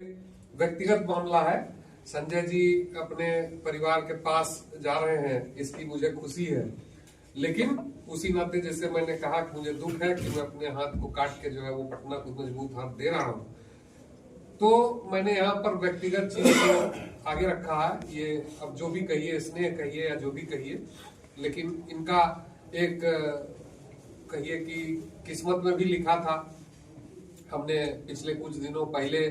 व्यक्तिगत मामला है। संजय जी अपने परिवार के पास जा रहे हैं, इसकी मुझे खुशी है। लेकिन उसी नाते जैसे मैंने कहा कि मुझे दुख है कि मैं अपने हाथ को काट के जो है वो पटना को मजबूत हाथ दे रहा हूं, तो मैंने यहाँ पर व्यक्तिगत चीज को आगे रखा है। ये अब जो भी कहिए, स्नेह कहिए या जो भी कहिए, लेकिन इनका एक कहिए कि किस्मत में भी लिखा था। हमने पिछले कुछ दिनों पहले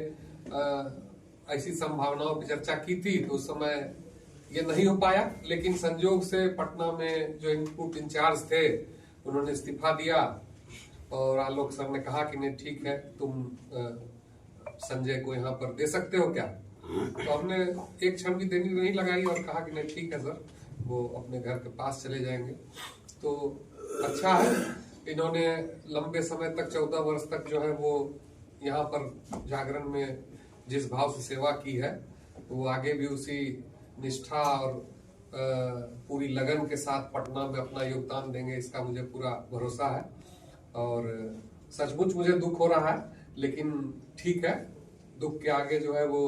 ऐसी संभावनाओं की चर्चा की थी, तो उस समय ये नहीं हो पाया। लेकिन संजोग से पटना में जो इनपुट इंचार्ज थे उन्होंने इस्तीफा दिया और आलोक सर ने कहा कि नहीं ठीक है, तुम संजय को यहाँ पर दे सकते हो क्या। तो हमने एक क्षण भी देरी नहीं लगाई और कहा कि नहीं ठीक है सर, वो अपने घर के पास चले जाएंगे। तो अच्छा है, इन्होंने लंबे समय तक 14 वर्ष तक जो है वो यहाँ पर जागरण में जिस भाव से सेवा की है, तो वो आगे भी उसी निष्ठा और पूरी लगन के साथ पटना में अपना योगदान देंगे, इसका मुझे पूरा भरोसा है। और सचमुच मुझे दुख हो रहा है, लेकिन ठीक है, दुख के आगे जो है वो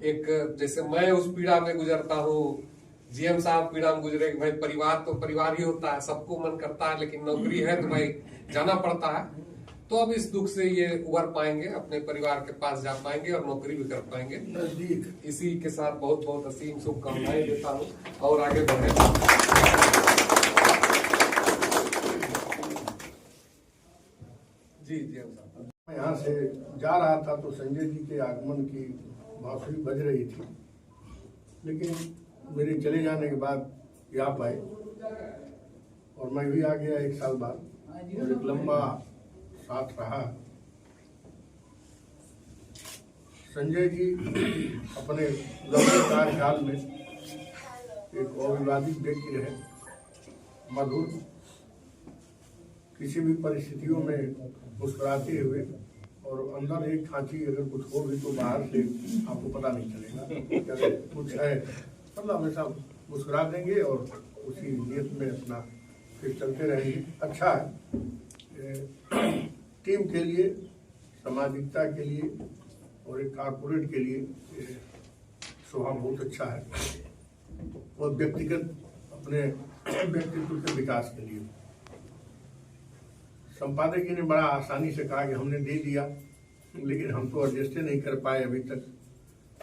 एक जैसे मैं उस पीड़ा में गुजरता हूँ, जीएम साहब पीड़ा में गुजरे। भाई परिवार तो परिवार ही होता है, सबको मन करता है, लेकिन नौकरी है तो भाई जाना पड़ता है। तो अब इस दुख से ये उबर पाएंगे, अपने परिवार के पास जा पाएंगे और नौकरी भी कर पाएंगे। इसी के साथ बहुत बहुत असीम शुभकामनाएं देता हूँ और आगे बढ़े। जी जी साहब, मैं यहाँ से जा रहा था तो संजय जी के आगमन की बांसुरी बज रही थी, लेकिन मेरे चले जाने के बाद ये आ पाए और मैं भी आ गया 1 साल बाद, और एक लंबा साथ रहा। संजय जी अपने लंबे कार्यकाल में एक अविवादित व्यक्ति रहे, मधुर, किसी भी परिस्थितियों में मुस्कुराते हुए, और अंदर एक खांची अगर कुछ हो भी तो बाहर से आपको पता नहीं चलेगा कुछ है, मतलब हमेशा मुस्कुरा देंगे और उसी नियत में अपना फिर चलते रहेंगे। अच्छा है, टीम के लिए, सामाजिकता के लिए और एक कारपोरेट के लिए स्वभाव बहुत अच्छा है, और व्यक्तिगत अपने व्यक्तित्व के विकास के लिए। संपादक जी ने बड़ा आसानी से कहा कि हमने दे दिया, लेकिन हम तो एडजस्ट नहीं कर पाए अभी तक।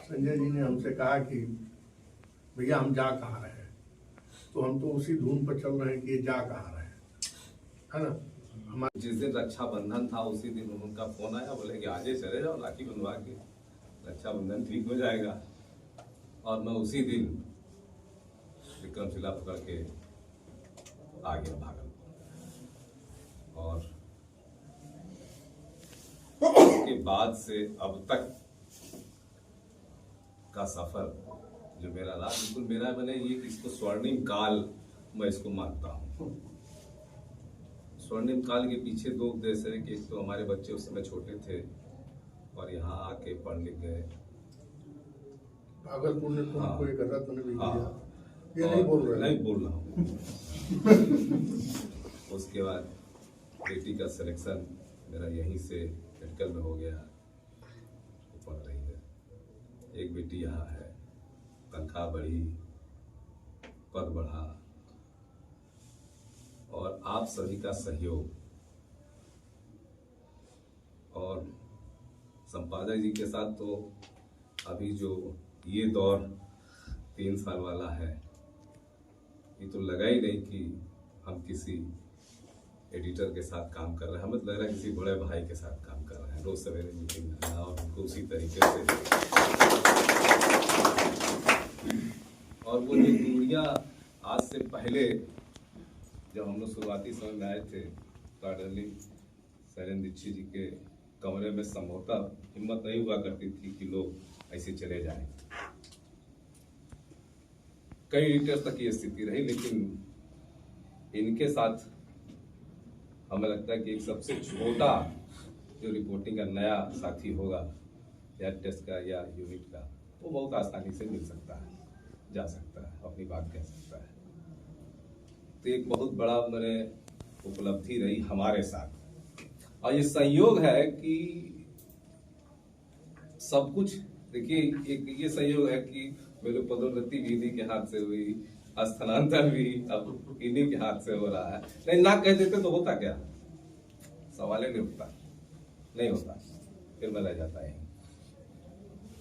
संजय जी ने हमसे कहा कि भैया हम जा कहाँ रहे हैं, तो हम तो उसी धुन पर चल रहे हैं कि ये जा कहाँ रहे हैं, है ना। हमारे जिस दिन रक्षाबंधन था उसी दिन उनका फोन आया, बोले कि आजे चले जाओ राखी बंधवा के, रक्षाबंधन ठीक हो जाएगा। और मैं उसी दिन विक्रमशिला पकड़ के आ गया भागलपुर। और उसके बाद से अब तक का सफर जो मेरा रहा, बिल्कुल मेरा मैंने ये इसको स्वर्णिम काल मैं इसको मानता हूँ। स्वर्णिम काल के पीछे 2 उद्देश्य है कि एक तो हमारे बच्चे उस समय छोटे थे और यहाँ आके पढ़ लिख गए। भागलपुर ने तुमको एक रत्न भी दिया, ये नहीं बोल रहा हूँ। उसके बाद बेटी का सिलेक्शन मेरा यहीं से मेडिकल में हो गया, वो पढ़ रही है। एक बेटी यहाँ है, तनख्वाह बढ़ी, पद बढ़ा, और आप सभी का सहयोग और संपादक जी के साथ तो अभी जो ये दौर 3 साल वाला है, ये तो लगा ही नहीं कि हम किसी एडिटर के साथ काम कर रहे हैं, हमें लग रहा है किसी बड़े भाई के साथ काम कर रहे हैं। रोज सवेरे मीटिंग करना और उनको उसी तरीके से, और वो जो दूरियां आज से पहले जब हम लोग शुरुआती समय में आए थे, कार्डली शैलेंद्र दीक्षित जी के कमरे में संभवतः हिम्मत नहीं हुआ करती थी कि लोग ऐसे चले जाएं। कई एडिटर्स तक ये स्थिति रही, लेकिन इनके साथ हमें लगता है कि एक सबसे छोटा जो रिपोर्टिंग का नया साथी होगा या टेस्ट का या यूनिट का, वो बहुत आसानी से मिल सकता है, जा सकता है, अपनी बात कह सकता है। तो एक बहुत बड़ा मैंने उपलब्धि रही हमारे साथ। और ये संयोग है कि सब कुछ देखिए, एक ये संयोग है कि मेरे पदोन्नति भी इन्हीं के हाथ से हुई, स्थानांतरण भी अब इन्हीं के हाथ से हो रहा है। नहीं ना कह देते तो होता क्या, सवाल ही नहीं उठता, नहीं होता, फिर मैं रह जाता है।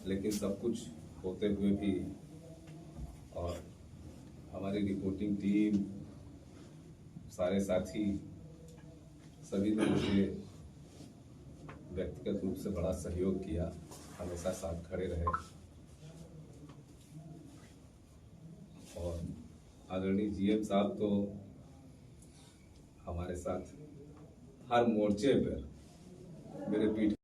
लेकिन सब कुछ होते हुए भी और हमारी रिपोर्टिंग टीम, सारे साथी, सभी ने मुझे व्यक्तिगत रूप से बड़ा सहयोग किया, हमेशा साथ खड़े रहे। और आदरणीय जीएम साहब तो हमारे साथ हर मोर्चे पर मेरे पीठ